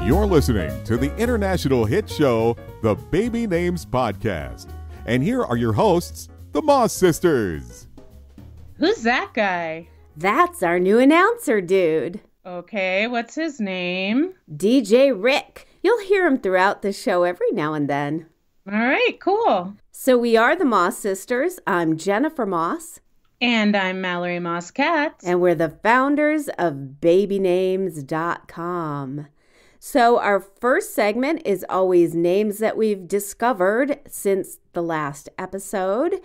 You're listening to the international hit show, The Baby Names Podcast. And here are your hosts, the Moss Sisters. Who's that guy? That's our new announcer dude. Okay, what's his name? DJ Rick. You'll hear him throughout the show every now and then. All right, cool. So we are the Moss Sisters. I'm Jennifer Moss. And I'm Mallory Moss Katz. And we're the founders of babynames.com. So our first segment is always names that we've discovered since the last episode.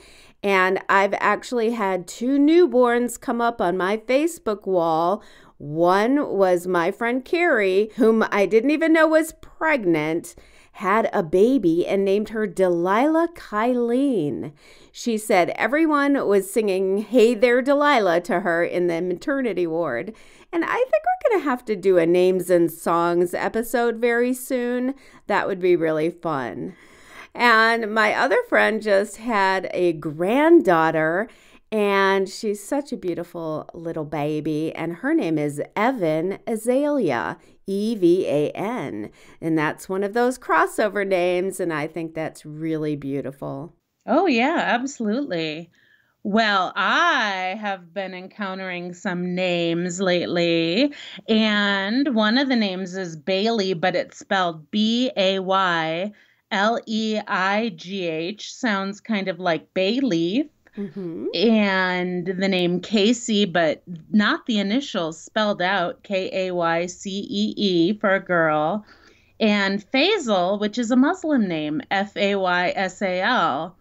And I've actually had 2 newborns come up on my Facebook wall. One was my friend Carrie, whom I didn't even know was pregnant, had a baby and named her Delilah Kylene. She said everyone was singing "Hey There, Delilah" to her in the maternity ward. And I think we're going to have to do a names and songs episode very soon. That would be really fun. And my other friend just had a granddaughter, and she's such a beautiful little baby, and her name is Evan Azalea, Evan. And that's one of those crossover names, and I think that's really beautiful. Oh, yeah, absolutely. Well, I have been encountering some names lately, and one of the names is Bayleigh, but it's spelled Bayleigh. Sounds kind of like bay leaf. Mm-hmm. And the name Casey, but not the initials, spelled out Kaycee for a girl. And Faysal, which is a Muslim name, Faysal.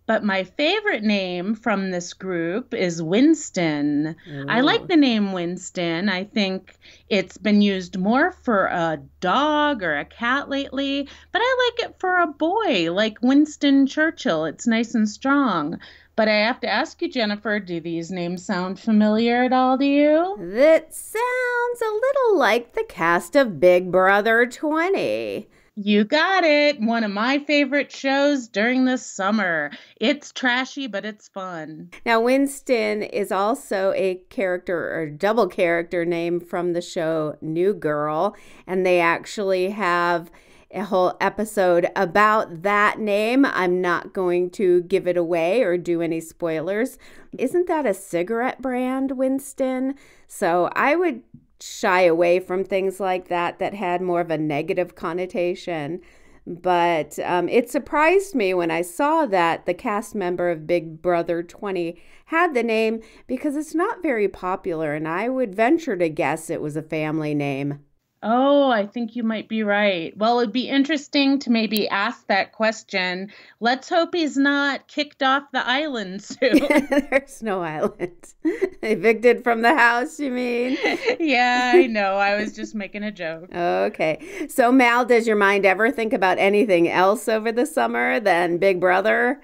But my favorite name from this group is Winston. Ooh. I like the name Winston. I think it's been used more for a dog or a cat lately, but I like it for a boy, like Winston Churchill. It's nice and strong. But I have to ask you, Jennifer, do these names sound familiar at all to you? That sounds a little like the cast of Big Brother 20. You got it. One of my favorite shows during the summer. It's trashy, but it's fun. Now, Winston is also a character or double character name from the show New Girl, and they actually have a whole episode about that name. I'm not going to give it away or do any spoilers. Isn't that a cigarette brand, Winston? So I would shy away from things like that had more of a negative connotation. But it surprised me when I saw that the cast member of Big Brother 20 had the name, because it's not very popular, and I would venture to guess it was a family name. Oh, I think you might be right. Well, it'd be interesting to maybe ask that question. Let's hope he's not kicked off the island soon. There's no island. Evicted from the house, you mean? Yeah, I know. I was just making a joke. Okay. So, Mal, does your mind ever think about anything else over the summer than Big Brother?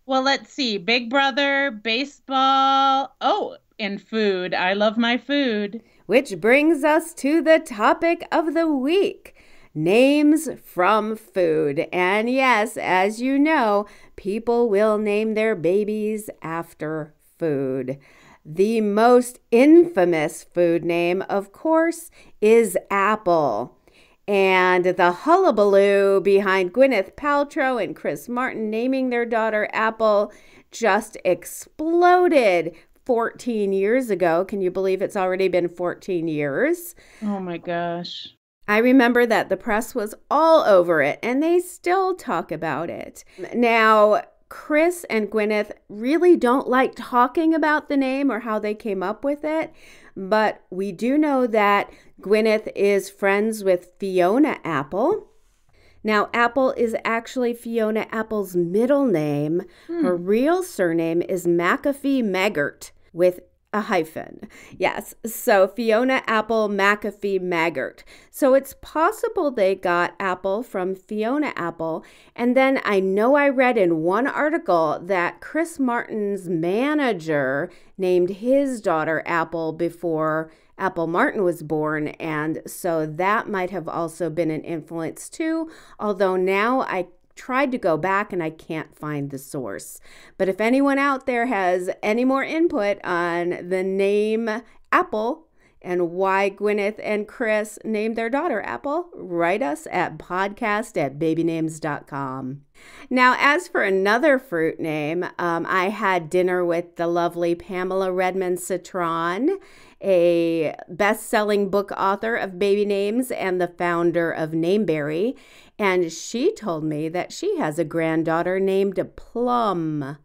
Well, let's see. Big Brother, baseball. Oh, and food. I love my food. Which brings us to the topic of the week, names from food. And yes, as you know, people will name their babies after food. The most infamous food name, of course, is Apple. And the hullabaloo behind Gwyneth Paltrow and Chris Martin naming their daughter Apple just exploded 14 years ago. Can you believe it's already been 14 years? Oh my gosh. I remember that the press was all over it, and they still talk about it. Now, Chris and Gwyneth really don't like talking about the name or how they came up with it, but we do know that Gwyneth is friends with Fiona Apple. Now, Apple is actually Fiona Apple's middle name. Her real surname is McAfee Maggart, with a hyphen. Yes, so Fiona Apple McAfee Maggart. So it's possible they got Apple from Fiona Apple. And then I know I read in one article that Chris Martin's manager named his daughter Apple before Apple Martin was born. And so that might have also been an influence too. Although now I tried to go back and I can't find the source. But if anyone out there has any more input on the name Apple and why Gwyneth and Chris named their daughter Apple, write us at podcast@babynames.com. Now, as for another fruit name, I had dinner with the lovely Pamela Redmond Citron, a best-selling book author of baby names and the founder of Nameberry, and she told me that she has a granddaughter named Plum.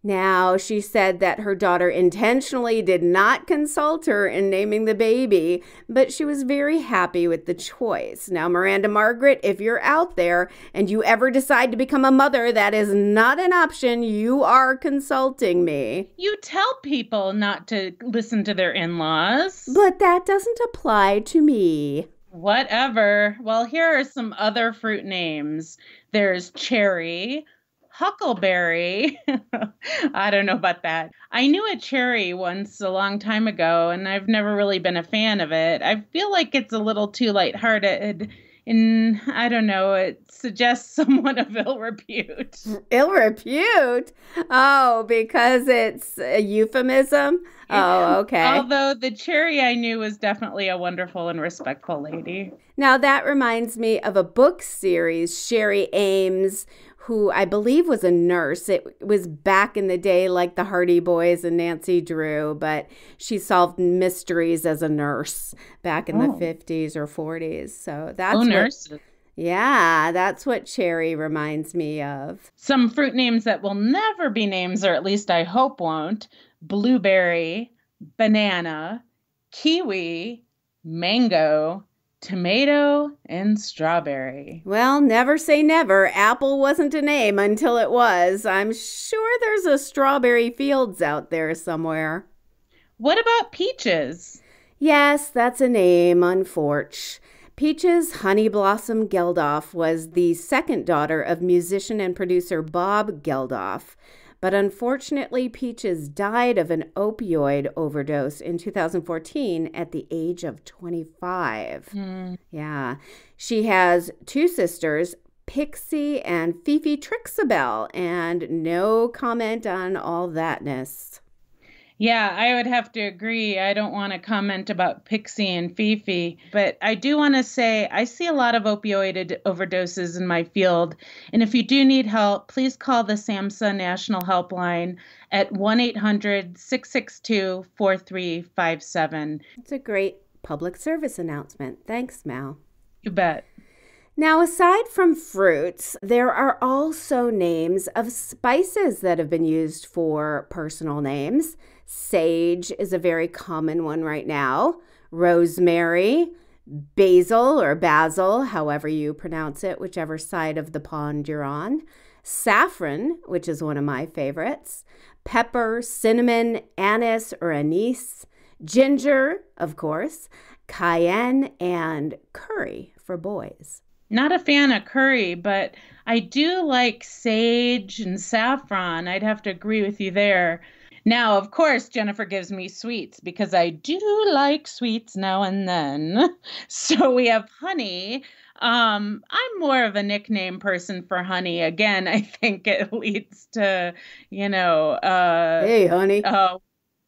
Now, she said that her daughter intentionally did not consult her in naming the baby, but she was very happy with the choice. Now, Miranda Margaret, if you're out there and you ever decide to become a mother, that is not an option. You are consulting me. You tell people not to listen to their in-laws. But that doesn't apply to me. Whatever. Well, here are some other fruit names. There's cherry, Huckleberry. I don't know about that. I knew a cherry once a long time ago, and I've never really been a fan of it. I feel like it's a little too lighthearted, and I don't know, it suggests someone of ill repute. Ill repute? Oh, because it's a euphemism? Oh, okay. Although the cherry I knew was definitely a wonderful and respectful lady. Now, that reminds me of a book series, Sherry Ames, who I believe was a nurse. It was back in the day like the Hardy Boys and Nancy Drew, but she solved mysteries as a nurse back in the 50s or 40s. So that's nurses. Yeah, that's what cherry reminds me of. Some fruit names that will never be names, or at least I hope won't: blueberry, banana, kiwi, mango, tomato, and strawberry. Well, never say never. Apple wasn't a name until it was. I'm sure there's a Strawberry Fields out there somewhere. What about peaches? Yes, that's a name, unfortunately. Peaches Honey Blossom Geldof was the second daughter of musician and producer Bob Geldof. But unfortunately, Peaches died of an opioid overdose in 2014 at the age of 25. Yeah. She has two sisters, Pixie and Fifi Trixabelle, and no comment on all thatness. Yeah, I would have to agree. I don't want to comment about Pixie and Fifi, but I do want to say I see a lot of opioid overdoses in my field. And if you do need help, please call the SAMHSA National Helpline at 1-800-662-4357. It's a great public service announcement. Thanks, Mal. You bet. Now, aside from fruits, there are also names of spices that have been used for personal names. Sage is a very common one right now. Rosemary, basil or basil, however you pronounce it, whichever side of the pond you're on. Saffron, which is one of my favorites. Pepper, cinnamon, anise or anise. Ginger, of course. Cayenne and curry for boys. Not a fan of curry, but I do like sage and saffron. I'd have to agree with you there. Now, of course, Jennifer gives me sweets because I do like sweets now and then. So we have honey. I'm more of a nickname person for honey. Again, I think it leads to, hey, honey.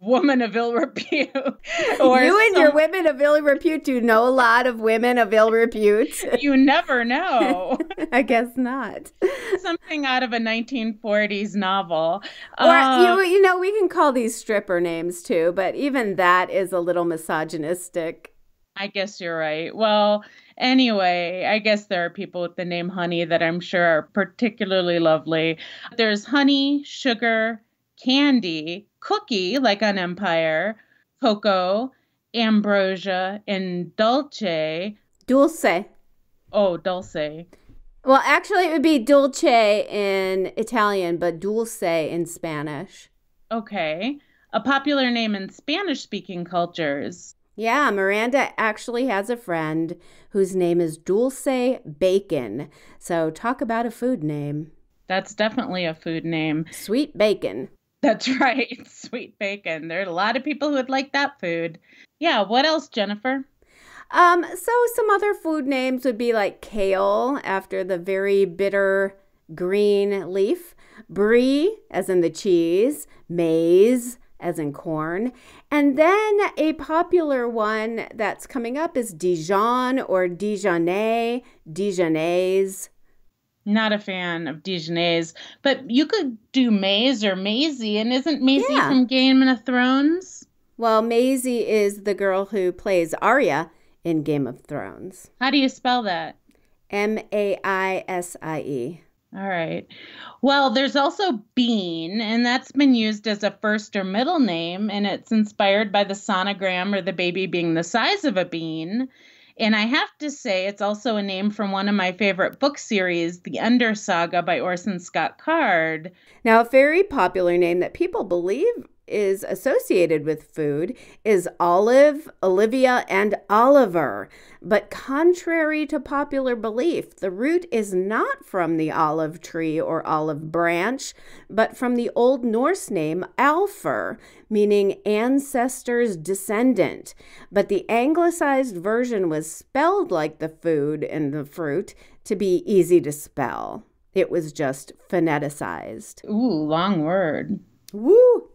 Woman of ill repute. Your women of ill repute do know a lot of women of ill repute. You never know. I guess not. Something out of a 1940s novel. Or, we can call these stripper names too, but even that is a little misogynistic. I guess you're right. Well, anyway, I guess there are people with the name Honey that I'm sure are particularly lovely. There's honey, sugar, candy, cookie, like on Empire, cocoa, ambrosia, and dulce. Dulce. Oh, dulce. Well, actually, it would be dulce in Italian, but dulce in Spanish. Okay. A popular name in Spanish-speaking cultures. Yeah, Miranda actually has a friend whose name is Dulce Bacon. So talk about a food name. That's definitely a food name. Sweet bacon. That's right. Sweet bacon. There are a lot of people who would like that food. Yeah. What else, Jennifer? So some other food names would be like kale, after the very bitter green leaf. Brie, as in the cheese. Maize. as in corn. And then a popular one that's coming up is Dijon or Dijonais, Dijonais. Not a fan of Dijonais, but you could do Maze or Maisie, and isn't Maisie from Game of Thrones? Well, Maisie is the girl who plays Arya in Game of Thrones. How do you spell that? Maisie. All right. Well, there's also Bean, and that's been used as a first or middle name, and it's inspired by the sonogram or the baby being the size of a bean. And I have to say, it's also a name from one of my favorite book series, The Ender Saga by Orson Scott Card. Now, a very popular name that people believe is associated with food is Olive, Olivia, and Oliver. But contrary to popular belief, the root is not from the olive tree or olive branch, but from the Old Norse name Alfr, meaning ancestor's descendant. But the anglicized version was spelled like the food and the fruit to be easy to spell. It was just phoneticized. Ooh, long word. Woo!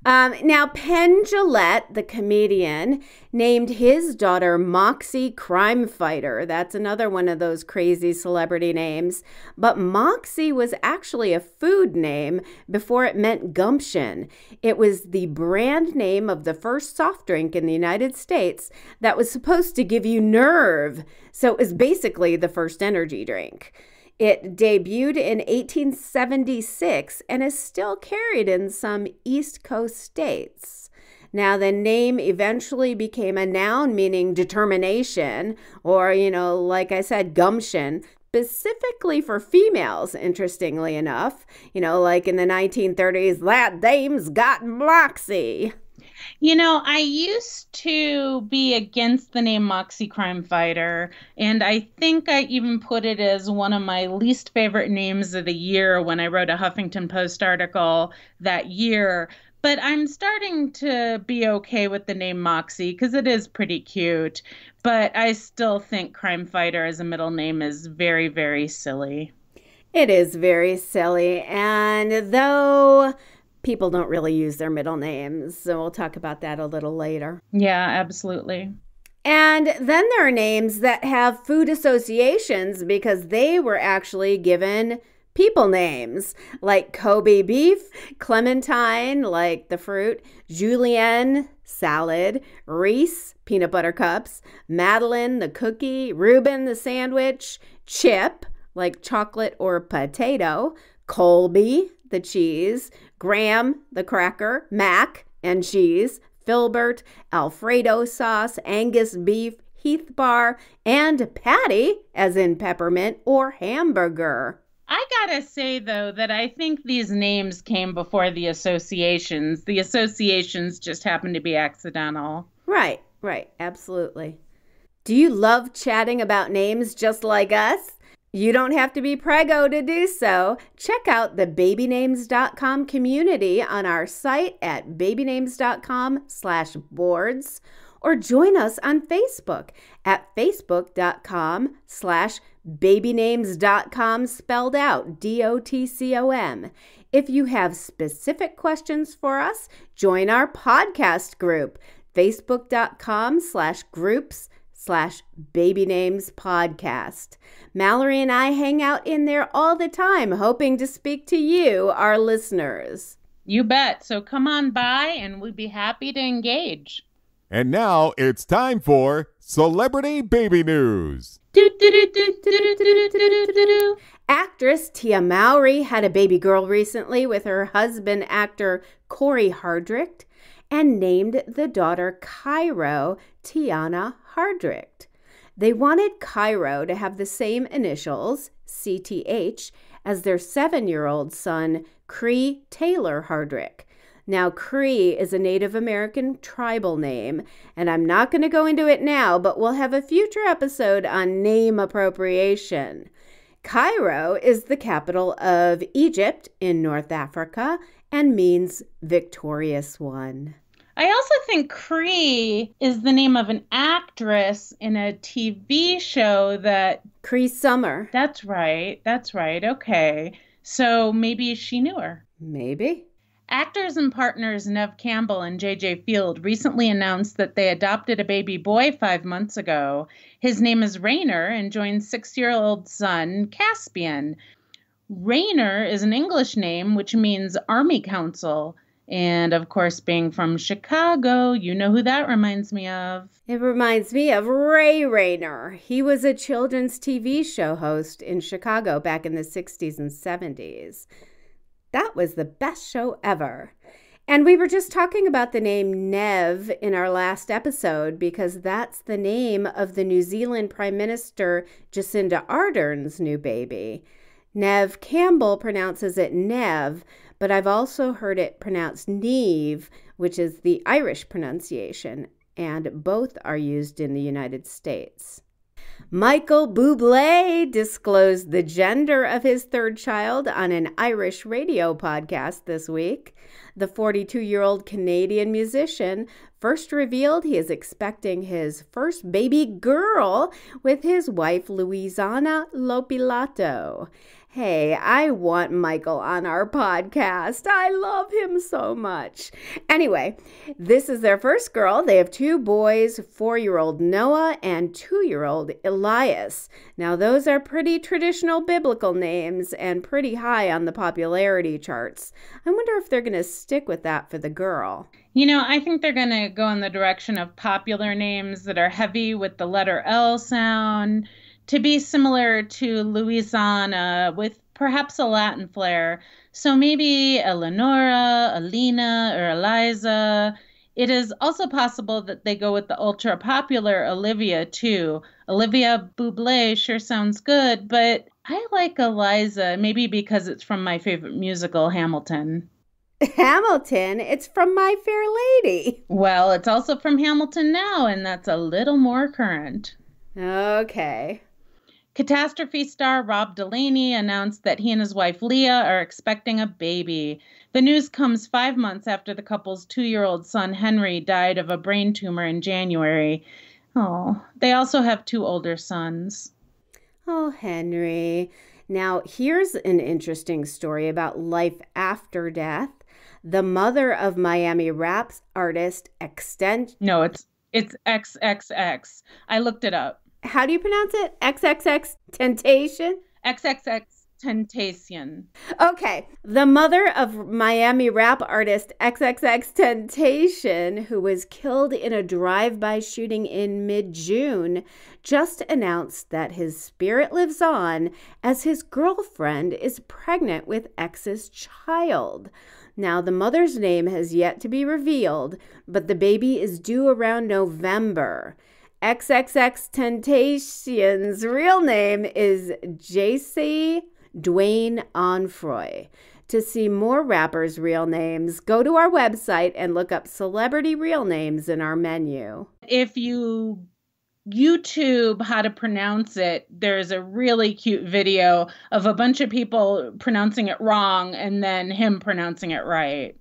Now, Penn Jillette, the comedian, named his daughter Moxie Crime Fighter. That's another one of those crazy celebrity names. But Moxie was actually a food name before it meant gumption. It was the brand name of the first soft drink in the United States that was supposed to give you nerve. So it was basically the first energy drink. It debuted in 1876 and is still carried in some East Coast states. Now, the name eventually became a noun meaning determination or, like I said, gumption, specifically for females, interestingly enough. Like in the 1930s, that dame's got Moxie. I used to be against the name Moxie Crime Fighter, and I think I even put it as one of my least favorite names of the year when I wrote a Huffington Post article that year. But I'm starting to be okay with the name Moxie because it is pretty cute. But I still think Crime Fighter as a middle name is very, very silly. It is very silly. And though people don't really use their middle names, so we'll talk about that a little later. Yeah, absolutely. And then there are names that have food associations because they were actually given people names, like Kobe beef, clementine, like the fruit, julienne, salad, Reese, peanut butter cups, Madeline, the cookie, Reuben, the sandwich, Chip, like chocolate or potato, Colby, the cheese, Graham, the cracker, Mac and cheese, Filbert, Alfredo sauce, Angus beef, Heath bar, and Patty, as in peppermint or hamburger. I gotta say, though, that I think these names came before the associations. The associations just happened to be accidental. Right, absolutely. Do you love chatting about names just like us? You don't have to be preggo to do so. Check out the babynames.com community on our site at babynames.com/boards or join us on Facebook at facebook.com/babynames.com spelled out DOTCOM. If you have specific questions for us, join our podcast group, facebook.com/groups/babynamespodcast. Mallory and I hang out in there all the time, hoping to speak to you, our listeners. You bet. So come on by and we'd be happy to engage. And now it's time for Celebrity Baby News. Actress Tia Mowry had a baby girl recently with her husband, actor Corey Hardrict, and named the daughter Cairo Tiana Hardrict. They wanted Cairo to have the same initials, CTH, as their 7-year-old son, Cree Taylor Hardrict. Now, Cree is a Native American tribal name, and I'm not going to go into it now, but we'll have a future episode on name appropriation. Cairo is the capital of Egypt in North Africa and means victorious one. I also think Cree is the name of an actress in a TV show that... Cree Summer. That's right. Okay. So maybe she knew her. Maybe. Actors and partners Neve Campbell and J.J. Field recently announced that they adopted a baby boy 5 months ago. His name is Rainer and joins 6-year-old son Caspian. Rainer is an English name which means Army Council. And of course, being from Chicago, you know who that reminds me of. It reminds me of Ray Rayner. He was a children's TV show host in Chicago back in the 60s and 70s. That was the best show ever. And we were just talking about the name Neve in our last episode because that's the name of the New Zealand Prime Minister Jacinda Ardern's new baby. Neve Campbell pronounces it Neve, but I've also heard it pronounced Neve, which is the Irish pronunciation, and both are used in the United States. Michael Bublé disclosed the gender of his third child on an Irish radio podcast this week. The 42-year-old Canadian musician first revealed he is expecting his first baby girl with his wife Louisanna Lopilato. Hey, I want Michael on our podcast. I love him so much. Anyway, this is their first girl. They have 2 boys, 4-year-old Noah and 2-year-old Elias. Now, those are pretty traditional biblical names and pretty high on the popularity charts. I wonder if they're going to stick with that for the girl. You know, I think they're going to go in the direction of popular names that are heavy with the letter L sound, to be similar to Louisanna with perhaps a Latin flair. So maybe Eleonora, Alina, or Eliza. It is also possible that they go with the ultra-popular Olivia, too. Olivia Bublé sure sounds good, but I like Eliza, maybe because it's from my favorite musical, Hamilton. Hamilton? It's from My Fair Lady. Well, it's also from Hamilton now, and that's a little more current. Okay. Catastrophe star Rob Delaney announced that he and his wife Leah are expecting a baby. The news comes 5 months after the couple's 2-year-old son Henry died of a brain tumor in January. Oh, they also have 2 older sons. Oh, Henry. Now, here's an interesting story about life after death. The mother of Miami rap artist No, it's XXX. I looked it up. How do you pronounce it? XXX Temptation? XXX Temptation. Okay. The mother of Miami rap artist XXX Temptation, who was killed in a drive-by shooting in mid-June, just announced that his spirit lives on as his girlfriend is pregnant with X's child. Now, the mother's name has yet to be revealed, but the baby is due around November. XXX Tentacion's real name is J.C. Dwayne Onfroy. To see more rappers' real names, go to our website and look up celebrity real names in our menu. If you YouTube how to pronounce it, there's a really cute video of a bunch of people pronouncing it wrong and then him pronouncing it right.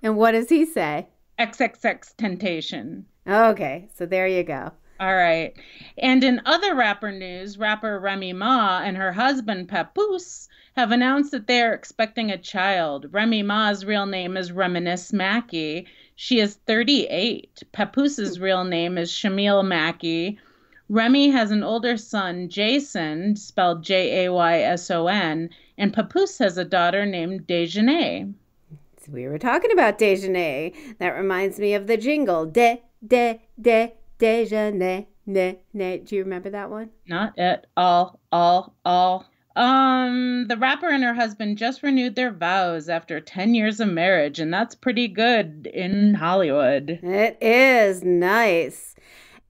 And what does he say? XXX Temptation. Okay, so there you go. All right. And in other rapper news, rapper Remy Ma and her husband Papoose have announced that they are expecting a child. Remy Ma's real name is Reminisce Mackey. She is 38. Papoose's real name is Shamil Mackey. Remy has an older son, Jason, spelled Jayson, and Papoose has a daughter named Dejanay. So we were talking about Dejanay. That reminds me of the jingle. Dejanay, ne. Do you remember that one? Not at all. The rapper and her husband just renewed their vows after 10 years of marriage, and that's pretty good in Hollywood. It is nice.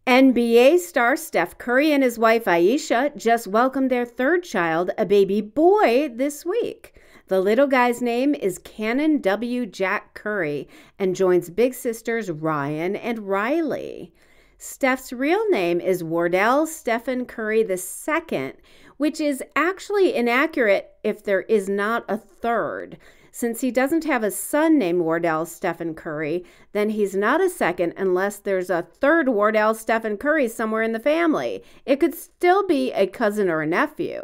NBA star Steph Curry and his wife Aisha just welcomed their third child, a baby boy, this week. The little guy's name is Cannon W. Jack Curry and joins big sisters Ryan and Riley. Steph's real name is Wardell Stephen Curry II, which is actually inaccurate if there is not a third. Since he doesn't have a son named Wardell Stephen Curry, then he's not a second unless there's a third Wardell Stephen Curry somewhere in the family. It could still be a cousin or a nephew.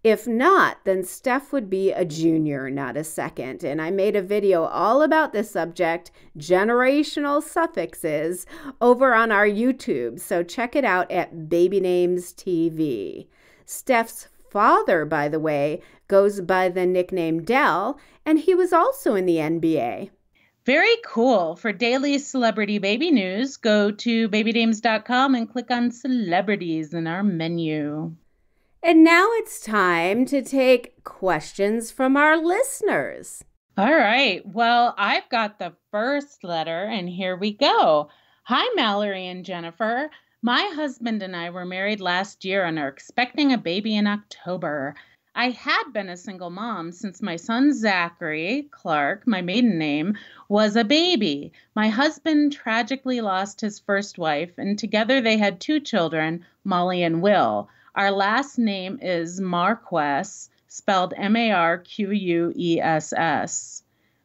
If not, then Steph would be a junior, not a second. And I made a video all about this subject, generational suffixes, over on our YouTube. So check it out at Baby Names TV. Steph's father, by the way, goes by the nickname Del, and he was also in the NBA. Very cool. For daily celebrity baby news, go to babynames.com and click on celebrities in our menu. And now it's time to take questions from our listeners. All right. Well, I've got the first letter, and here we go. Hi, Mallory and Jennifer. My husband and I were married last year and are expecting a baby in October. I had been a single mom since my son Zachary Clark, my maiden name, was a baby. My husband tragically lost his first wife, and together they had 2 children, Molly and Will. Our last name is Marquess, spelled Marquess.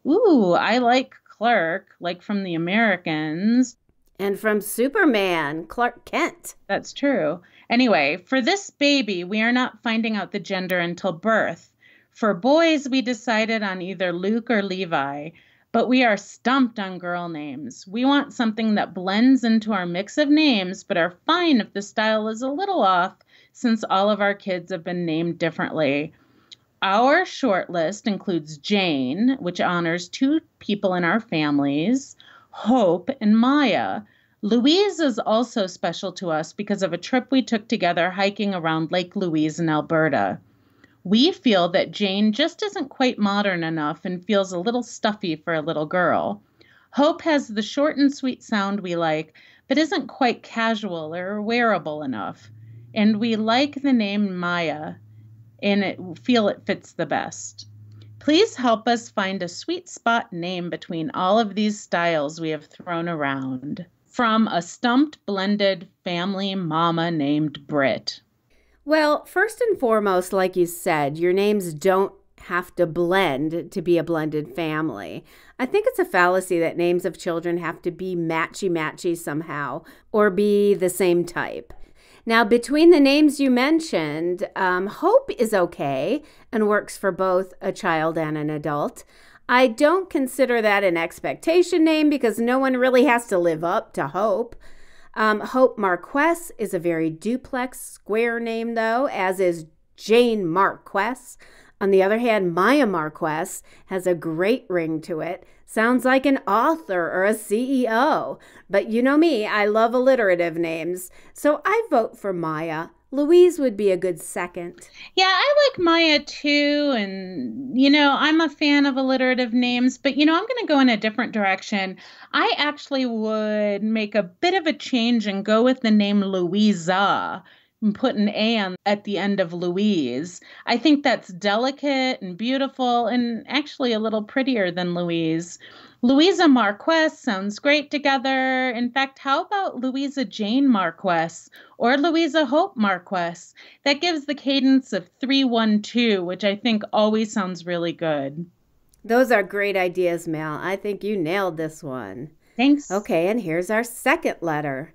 Ooh, I like Clark, like from the Americans. And from Superman, Clark Kent. That's true. Anyway, for this baby, we are not finding out the gender until birth. For boys, we decided on either Luke or Levi, but we are stumped on girl names. We want something that blends into our mix of names, but are fine if the style is a little off, since all of our kids have been named differently. Our short list includes Jane, which honors 2 people in our families, Hope and Maya. Louise is also special to us because of a trip we took together hiking around Lake Louise in Alberta. We feel that Jane just isn't quite modern enough and feels a little stuffy for a little girl. Hope has the short and sweet sound we like, but isn't quite casual or wearable enough. And we like the name Maya, and feel it fits the best. Please help us find a sweet spot name between all of these styles we have thrown around. From a stumped blended family mama named Britt. Well, first and foremost, like you said, your names don't have to blend to be a blended family. I think it's a fallacy that names of children have to be matchy-matchy somehow or be the same type. Now, between the names you mentioned, Hope is okay and works for both a child and an adult. I don't consider that an expectation name because no one really has to live up to Hope. Hope Marquess is a very duplex square name, though, as is Jane Marquess. On the other hand, Maya Marquess has a great ring to it. Sounds like an author or a CEO. But you know me, I love alliterative names. So I vote for Maya. Louise would be a good second. Yeah, I like Maya too. And, I'm a fan of alliterative names. But, I'm going to go in a different direction. I actually would make a bit of a change and go with the name Louisa. And put an A at the end of Louise. I think that's delicate and beautiful and actually a little prettier than Louise. Louisa Marquess sounds great together. In fact, how about Louisa Jane Marquess or Louisa Hope Marquess? That gives the cadence of 3-1-2, which I think always sounds really good. Those are great ideas, Mel. I think you nailed this one. Thanks. Okay, and here's our second letter.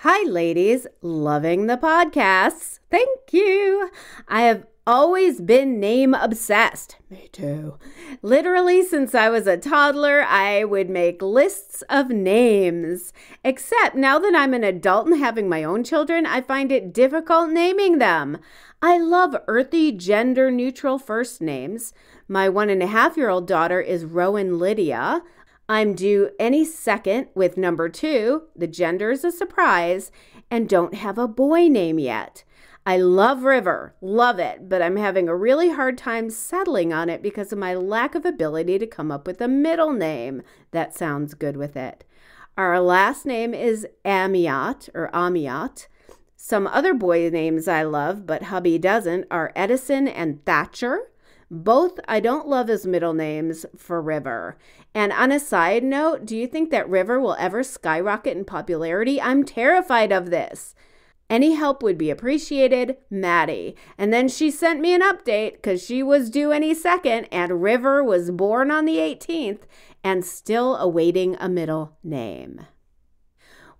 Hi, ladies. Loving the podcasts. Thank you. I have always been name obsessed. Me too. Literally, since I was a toddler, I would make lists of names. Except now that I'm an adult and having my own children, I find it difficult naming them. I love earthy, gender-neutral first names. My 1.5-year-old daughter is Rowan Lydia. I'm due any second with number 2. The gender is a surprise, and don't have a boy name yet. I love River, love it, but I'm having a really hard time settling on it because of my lack of ability to come up with a middle name that sounds good with it. Our last name is Amiot. Some other boy names I love, but hubby doesn't, are Edison and Thatcher. Both I don't love as middle names for River. And on a side note, do you think that River will ever skyrocket in popularity? I'm terrified of this. Any help would be appreciated, Maddie. And then she sent me an update because she was due any second and River was born on the 18th and still awaiting a middle name.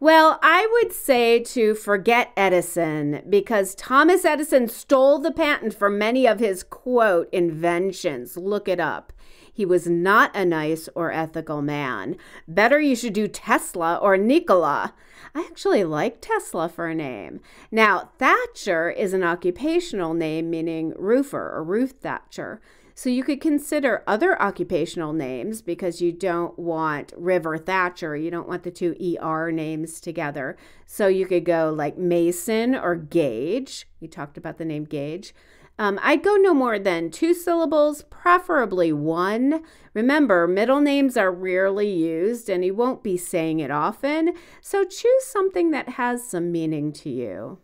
Well, I would say to forget Edison because Thomas Edison stole the patent for many of his, quote, inventions. Look it up. He was not a nice or ethical man. Better you should do Tesla or Nikola. I actually like Tesla for a name. Now, Thatcher is an occupational name meaning roofer or roof thatcher. So you could consider other occupational names because you don't want River Thatcher. You don't want the two ER names together. So you could go like Mason or Gage. We talked about the name Gage. I'd go no more than 2 syllables, preferably 1. Remember, middle names are rarely used and you won't be saying it often. So choose something that has some meaning to you.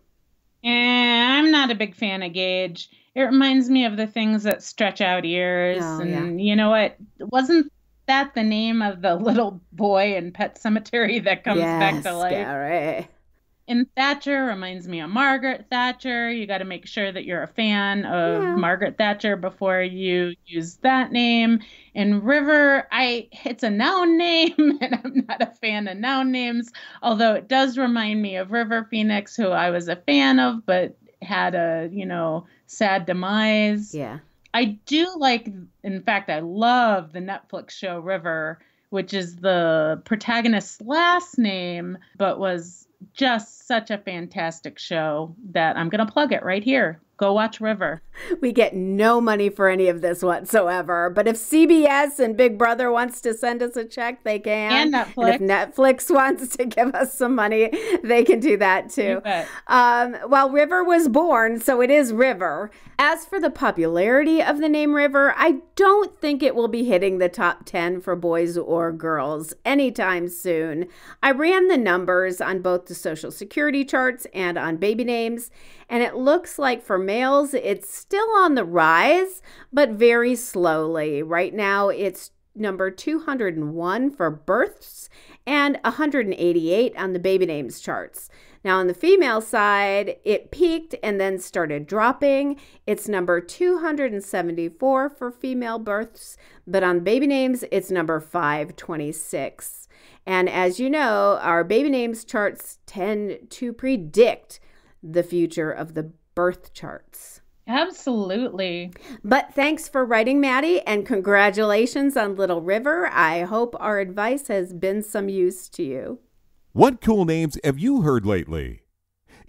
I'm not a big fan of Gage. It reminds me of the things that stretch out ears. You know what? Wasn't that the name of the little boy in Pet Sematary that comes back to life? Gary. And Thatcher reminds me of Margaret Thatcher. You got to make sure that you're a fan of Margaret Thatcher before you use that name. And River, it's a noun name, and I'm not a fan of noun names, although it does remind me of River Phoenix, who I was a fan of, but had a, sad demise. Yeah. I do like, in fact, I love the Netflix show River, which is the protagonist's last name, but was just such a fantastic show that I'm going to plug it right here. Go watch River. We get no money for any of this whatsoever. But if CBS and Big Brother wants to send us a check, they can. And Netflix. And if Netflix wants to give us some money, they can do that too. Well, River was born, so it is River. As for the popularity of the name River, I don't think it will be hitting the top 10 for boys or girls anytime soon. I ran the numbers on both the Social Security charts and on baby names, and it looks like for males, it's still on the rise, but very slowly. Right now, it's number 201 for births and 188 on the baby names charts. Now, on the female side, it peaked and then started dropping. It's number 274 for female births, but on baby names, it's number 526. And as you know, our baby names charts tend to predict the future of the birth charts. Absolutely. But thanks for writing, Maddie, and congratulations on Little River. I hope our advice has been some use to you. What cool names have you heard lately?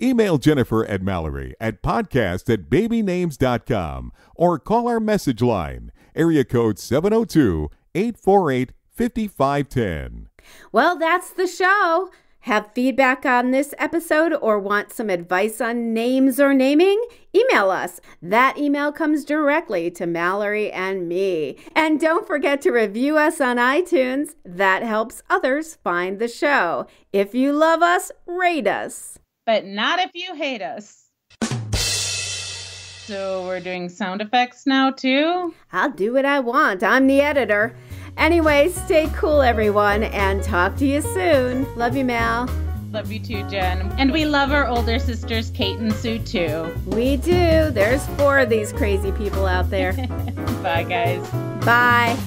Email Jennifer and Mallory at podcast@babynames.com or call our message line, area code 702-848-5510. Well, that's the show. Have feedback on this episode or want some advice on names or naming? Email us. That email comes directly to Mallory and me. And don't forget to review us on iTunes. That helps others find the show. If you love us, rate us. But not if you hate us. So we're doing sound effects now, too? I'll do what I want. I'm the editor. Anyway, stay cool, everyone, and talk to you soon. Love you, Mal. Love you too, Jen. And we love our older sisters, Kate and Sue, too. We do. There's 4 of these crazy people out there. Bye, guys. Bye.